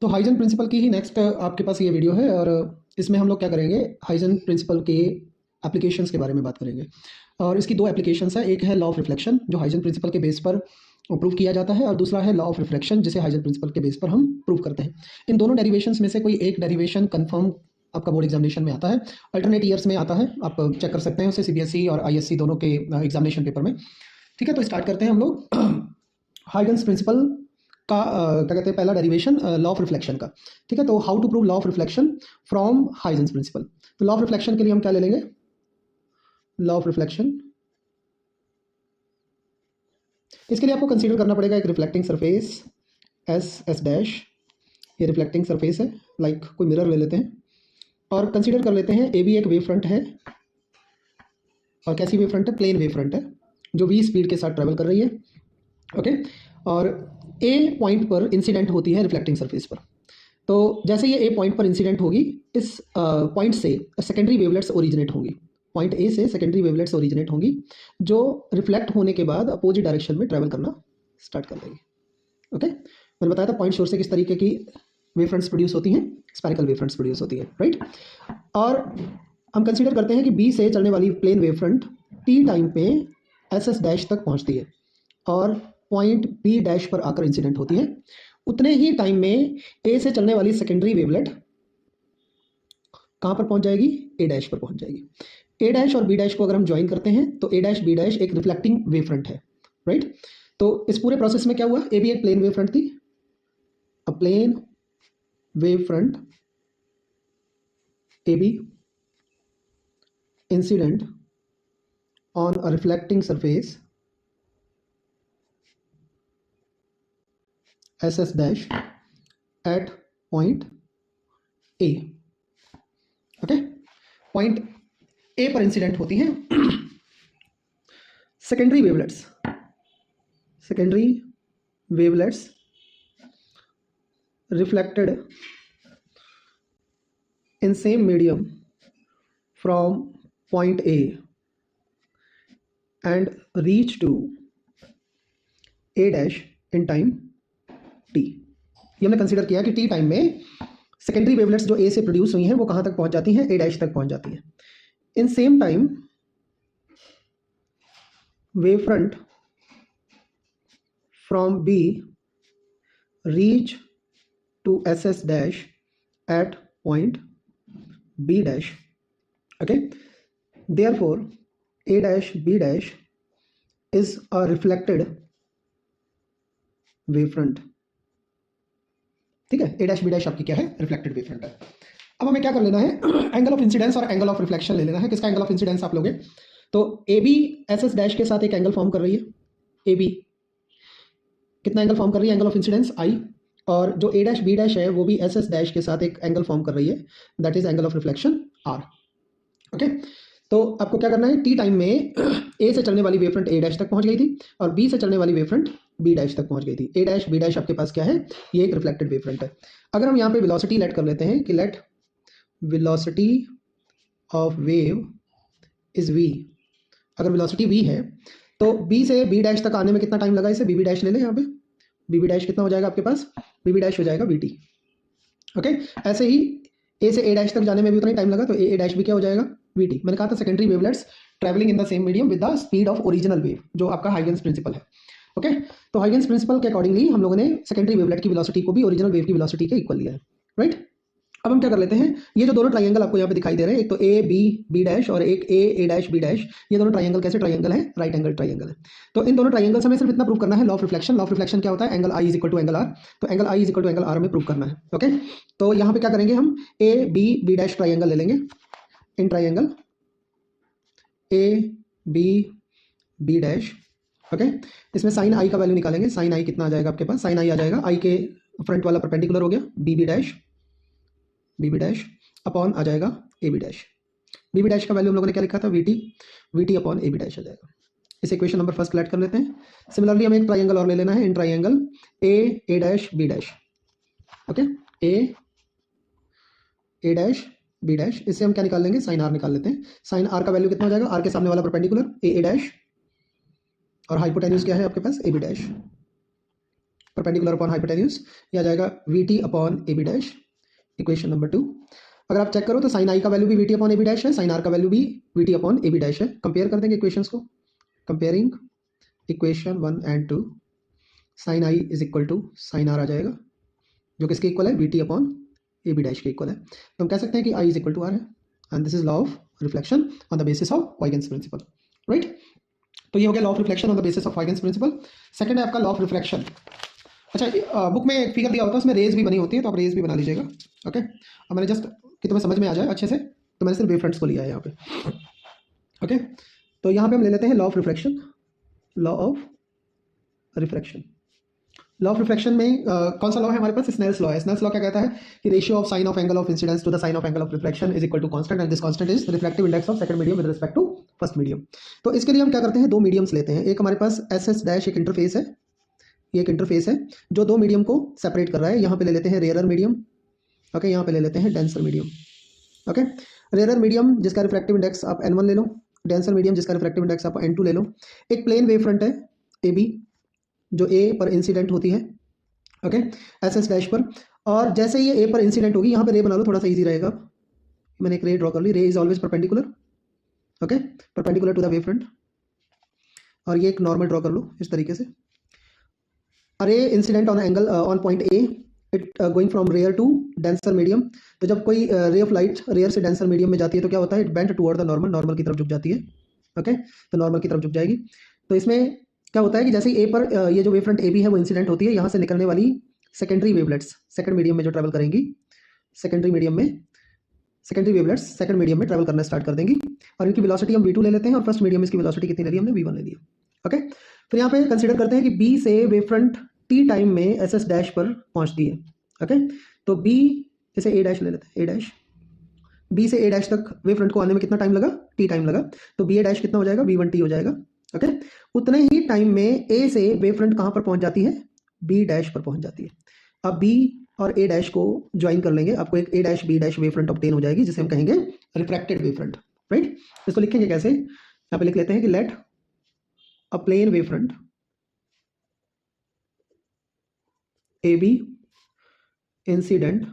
तो Huygens principal की ही next आपके पास ये वीडियो है और इसमें हम लोग क्या करेंगे, हाइजन प्रिंसिपल के एप्लीकेशंस के बारे में बात करेंगे। और इसकी दो एप्लीकेशंस है, एक है लॉ ऑफ रिफ्लेक्शन जो हाइजन प्रिंसिपल के बेस पर प्रूव किया जाता है, और दूसरा है लॉ ऑफ रिफ्लेक्शन जिसे हाइजन प्रिंसिपल के बेस पर हम प्रूव करते हैं। इन दोनों डेरिवेशंस में से कोई एक डेरिवेशन कंफर्म आपका बोर्ड एग्जामिनेशन में आता है, अल्टरनेट ईयर्स में आता है, आप चेक कर सकते हैं उसे सीबीएसई और आईएससी दोनों के एग्जामिनेशन पेपर में। ठीक है, तो स्टार्ट करते हैं हम लोग हाइगन्स प्रिंसिपल का क्या कहते हैं, पहला डेरिवेशन लॉ ऑफ रिफ्लेक्शन का। ठीक है, तो how to prove law of reflection from Huygens principle. तो लॉ ऑफ रिफ्लेक्शन के लिए हम क्या ले लेंगे, लॉ ऑफ रिफ्लेक्शन, इसके लिए आपको कंसीडर करना पड़ेगा एक रिफ्लेक्टिंग सरफेस एस डैश, ये रिफ्लेक्टिंग सरफेस है, लाइक कोई मिरर ले लेते हैं और कंसीडर कर लेते हैं ए बी एक वेव फ्रंट है, और कैसी वेव फ्रंट है, प्लेन वेव फ्रंट है जो वी स्पीड के साथ ट्रेवल कर रही है। ओके, और ए पॉइंट पर इंसिडेंट होती है रिफ्लेक्टिंग सरफेस पर। तो जैसे ये ए पॉइंट पर इंसिडेंट होगी, इस पॉइंट से सेकेंडरी वेवलेट्स ओरिजिनेट होंगी, पॉइंट ए से सेकेंडरी वेवलेट्स ओरिजिनेट होंगी जो रिफ्लेक्ट होने के बाद अपोजिट डायरेक्शन में ट्रैवल करना स्टार्ट कर देगी। ओके, मैंने बताया था पॉइंट सोर्स से किस तरीके की वेव फ्रंट्स प्रोड्यूस होती हैं, स्पेरिकल वेव फ्रंट्स प्रोड्यूस होती है, राइट। और हम कंसीडर करते हैं कि बी से चलने वाली plane wave front T time पे एस एस डैश तक पहुंचती है और पॉइंट बी डैश पर आकर इंसिडेंट होती है। उतने ही टाइम में ए से चलने वाली सेकेंडरी वेवलेट कहाँ पर पहुंच जाएगी, ए डैश पर पहुंच जाएगी। ए डैश और बी डैश को अगर हम ज्वाइन करते हैं तो ए डैश बी डैश एक रिफ्लेक्टिंग वेव फ्रंट है, राइट। तो इस पूरे प्रोसेस में क्या हुआ, ए भी एक प्लेन वेव फ्रंट थी, a plane wave front A B incident on a reflecting surface S S dash at point A. Okay, point A पर इंसिडेंट होती हैं secondary wavelets, secondary wavelets reflected in same medium from point A and reach to A dash in time t। ये हमने consider किया कि t time में secondary wavelets जो A से प्रोड्यूस हुई हैं वो कहाँ तक पहुँच जाती हैं, A डैश तक पहुँच जाती हैं। In same time wave front from B reach to SS dash at point B dash। Okay, therefore A dash B dash is a reflected wave front। ठीक है, A dash B dash आपकी क्या है, reflected wave front है। अब हमें क्या कर लेना है, एंगल ऑफ इंसिडेंस और एंगल ऑफ रिफ्लेक्शन ले लेना है। किसका एंगल ऑफ इंसिडेंस आप लोगे, तो A B S S dash के साथ एक एंगल फॉर्म कर रही है, ए बी कितना एंगल फॉर्म कर रही है, एंगल ऑफ इंसिडेंस आई, और जो ए डैश बी डैश है वो भी एस एस डैश के साथ एक एंगल फॉर्म कर रही है, that is angle of reflection R. Okay, तो आपको क्या करना है, टी टाइम में ए से चलने वाली वेव फ्रंट ए डैश तक पहुंच गई थी और बी से चलने वाली वेव फ्रंट बी डैश तक पहुंच गई थी। ए डैश बी डैश आपके पास क्या है, ये एक रिफ्लेक्टेड वेव फ्रंट है। अगर हम यहाँ पे वेलोसिटी लेट कर लेते हैं कि let velocity of wave is V, अगर वेलोसिटी वी है तो बी से बी डैश तक आने में कितना टाइम लगा, इसे बी बी डैश ले लें, यहाँ पे बी बी डैश कितना हो जाएगा आपके पास, बी बी डैश हो जाएगा वी टी। ओके, ऐसे ही ए से ए डैश तक जाने में भी उतना ही टाइम लगा, तो ए डैश भी क्या हो जाएगा, वी टी। मैंने कहा था secondary wavelets travelling in the same medium with the speed of original wave, जो आपका हाइगन्स प्रिंसिपल है। ओके, तो हाइगन्स प्रिंसिपल के अकॉर्डिंगली हम लोगों ने सेकेंडरी वेवलेट की वेलोसिटी को भी ओरिजिनल वेव की वेलोसिटी के इक्वल लिया है, राइट। अब हम क्या कर लेते हैं, ये जो दोनों ट्राइंगल आपको यहाँ पे दिखाई दे रहे हैं, एक तो ए बी बी डैश और एक ए डैश बी डैश, ये दोनों ट्राइंगल कैसे ट्राइंगल है, राइट एंगल ट्राइंगल है। तो इन दोनों ट्राइंगल से हमें सिर्फ इतना प्रूव करना है, law of reflection. Law of reflection क्या होता है, angle I is equal to angle R, तो angle I is equal to angle R हमें प्रूव करना है। ओके, तो यहाँ पे क्या करेंगे, हम A B B dash triangle ले लेंगे, in triangle A B B dash. Okay, इसमें साइन आई का वैल्यू निकालेंगे, साइन आई कितना आ जाएगा आपके पास, साइन आई आ जाएगा आई के फ्रंट वाला परपेंडिकुलर हो गया बी बी डैश अपॉन आ जाएगा A B dash. B B dash का वैल्यू हम लोगों ने क्या लिखा था, V T upon A B dash आ जाएगा। इस इक्वेशन नंबर फर्स्ट कलेक्ट कर लेते हैं। सिमिलरली हमें एक ट्राइंगल और ले लेना है, in triangle A dash B dash. Okay, A dash B dash, इससे हम क्या निकाल लेंगे, साइन आर निकाल लेते हैं। साइन आर का वैल्यू कितना हो जाएगा, आर के सामने वाला परपेंडिकुलर ए डैश और हाइपोटेन्यूज क्या है आपके पास, A B dash. Perpendicular upon hypotenuse, ये आ जाएगा V T upon A B dash, equation number 2। अगर आप चेक करो तो साइन आई का वैल्यू भी V T upon A B dash है, साइन आर का वैल्यू भी V T upon A B dash है। कंपेयर कर देंगे इक्वेशंस को, comparing equation 1 and 2, sine I is equal to sine R आ जाएगा, जो किसके इक्वल है, V T upon A B dash के इक्वल है। तो हम कह सकते हैं कि I is equal to R है, and this is law of reflection on the basis of Huygens principle, right. तो ये हो गया law of reflection on the basis of Huygens principle. Second है आपका लॉ ऑफ रिफ्लेक्शन। अच्छा, book में एक फिगर दिया होता है, उसमें रेज भी बनी होती है, तो आप रेज भी बना लीजिएगा, ओके। अब मैंने जस्ट कि तुम्हें समझ में आ जाए अच्छे से, तो मैंने सिर्फ वेव फ्रंट्स को लिया है यहाँ पे, ओके। तो यहाँ पे हम ले लेते हैं law of reflection, law of refraction. Law of reflection में कौन सा लॉ है हमारे पास, स्नेल्स लॉ है। स्नेल्स लॉ क्या कहता है कि ratio of sine of angle of incidence to the sine of angle of reflection is equal to constant, and this constant is reflective index of second medium with respect to first medium. तो इसके लिए हम क्या करते हैं, दो mediums लेते हैं। एक हमारे पास एस एस डैश एक इंटरफेस है, ये एक इंटरफेस है जो दो मीडियम को सेपरेट कर रहा है। यहाँ पे ले लेते हैं रेयरर मीडियम, ओके, यहाँ पे ले लेते हैं denser medium, okay. Rarer medium जिसका रिफ्रैक्टिव इंडेक्स आप n1 ले लो, डेंसर मीडियम जिसका रिफ्रैक्टिव इंडेक्स आप n2 ले लो। एक प्लेन वेव फ्रंट है ए बी, जो ए पर इंसिडेंट होती है, ओके, एस एस डैश पर। और जैसे ये ए पर इंसिडेंट होगी, यहाँ पे रे बना लो, थोड़ा सा इजी रहेगा। मैंने एक रे ड्रॉ कर ली, ray is always perpendicular, okay, perpendicular to the wave front. और ये एक नॉर्मल ड्रॉ कर लो इस तरीके से। Ray incident on angle on point A, it going from rare to denser medium. तो जब कोई रे ऑफ लाइट रेयर से डेंसर मीडियम में जाती है तो क्या होता है, it bend toward the normal, normal की तरफ झुक जाती है, ओके। तो नॉर्मल की तरफ झुक जाएगी। तो इसमें क्या होता है कि जैसे ए पर ये जो वेव फ्रंट ए बी है वो इंसिडेंट होती है, यहाँ से निकलने वाली सेकेंडरी वेवलेट्स सेकंड मीडियम में जो ट्रैवल करेंगी, सेकेंडरी मीडियम में सेकेंडरी वेवलेट्स सेकंड मीडियम में ट्रैवल करना स्टार्ट कर देंगी, और इनकी वेलोसिटी हम v2 ले लेते हैं, और फर्स्ट मीडियम में इसकी वेलोसिटी कितनी ले ली हमने, v1 ले लिया, ओके। फिर यहाँ पे कंसीडर करते हैं कि b से वेव फ्रंट t टाइम में एस एस डैश पर पहुँचती है, ओके। तो b इसे a डैश ले लेते हैं, a डैश, b से a डैश तक वेव फ्रंट को आने में कितना टाइम लगा, t टाइम लगा। तो b a डैश कितना हो जाएगा, v1t हो जाएगा, ओके। उतने ही टाइम में a से वेव फ्रंट कहाँ पर पहुँच जाती है, b डैश पर पहुँच जाती है। अब b और a डैश को ज्वाइन कर लेंगे, आपको एक a dash b dash wave front obtain हो जाएगी, जिसे हम कहेंगे रिफ्रैक्टेड वेव फ्रंट, राइट। इसको लिखेंगे कैसे, यहाँ पे लिख लेते हैं कि let a plane wave front A B incident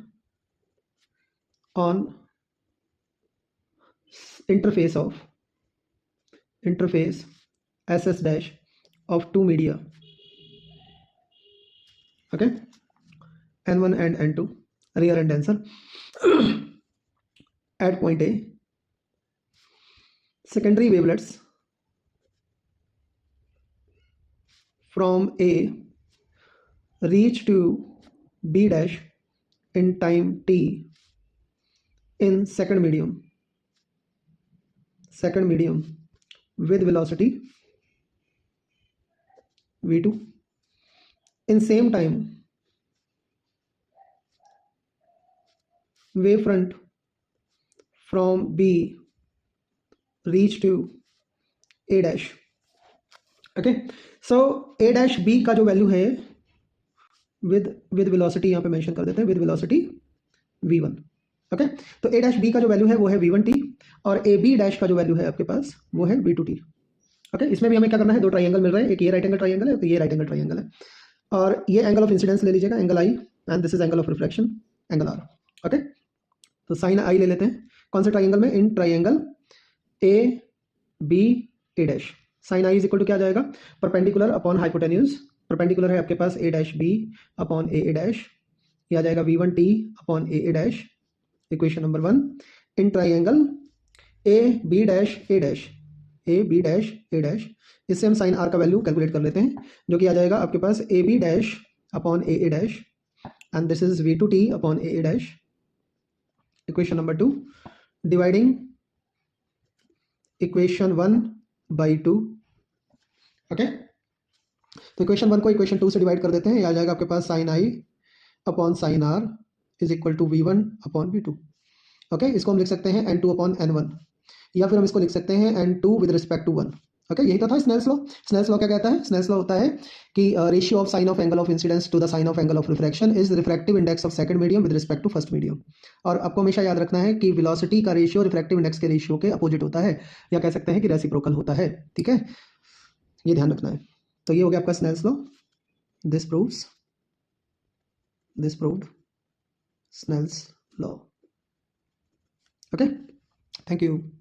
on interface SS dash of two media, okay, n1 and n2, rear and denser, at point A, secondary wavelets from A reach to B dash in time t in second medium with velocity v2. In same time, wavefront from B reach to A dash, okay. So A dash B का जो value है with velocity यहाँ पे mention कर देते हैं, with velocity v1, okay. तो A dash B का जो वैल्यू है वो है v1t, और ए बी डैश का जो वैल्यू है आपके पास वो है v2t, ओके। इसमें भी हमें क्या करना है, दो ट्राइंगल मिल रहे हैं, एक ये राइट एंगल ट्राइंगल है, तो ये राइट एंगल ट्राइंगल है, और ये एंगल ऑफ इंसिडेंस ले लीजिएगा, angle I, and this is angle of reflection, angle R, okay. तो साइन आई ले लेते हैं, कौन से ट्राइंगल में, in triangle A B A dash. Sine I is equal to क्या जाएगा, परपेंडिकुलर अपॉन हाइपोटेन्यूज, परपेंडिकुलर है आपके पास A dash B upon A dash, यह आ जाएगा v1t upon A dash, equation number 1। In triangle A B dash A dash, A B dash A dash, इससे हम साइन आर का वैल्यू कैलकुलेट कर लेते हैं, जो कि आ जाएगा आपके पास A B dash upon A dash, and this is v2t upon A dash, equation number 2, dividing equation 1 by 2, okay. तो इक्वेशन 1 को इक्वेशन 2 से डिवाइड कर देते हैं, ये आ जाएगा आपके पास sine I upon sine R is equal to v1 upon v2, okay. इसको हम लिख सकते हैं n2 अपॉन n1, या फिर हम इसको लिख सकते हैं n2 with respect to 1, okay. यही तो था स्नेल्स लॉ। स्नेल्स लॉ क्या कहता है, स्नेल्स लॉ होता है कि ratio of sine of angle of incidence to the sine of angle of refraction is refractive index of second medium with respect to first medium. और आपको हमेशा याद रखना है कि वेलोसिटी का रेशियो रिफ्रैक्टिव इंडेक्स के रेशियो के अपोजिट होता है, या कह सकते हैं कि रेसिप्रोकल होता है, ठीक है, ये ध्यान रखना है। तो ये हो गया आपका Snell's law, this proves this proved Snell's law. Okay, thank you.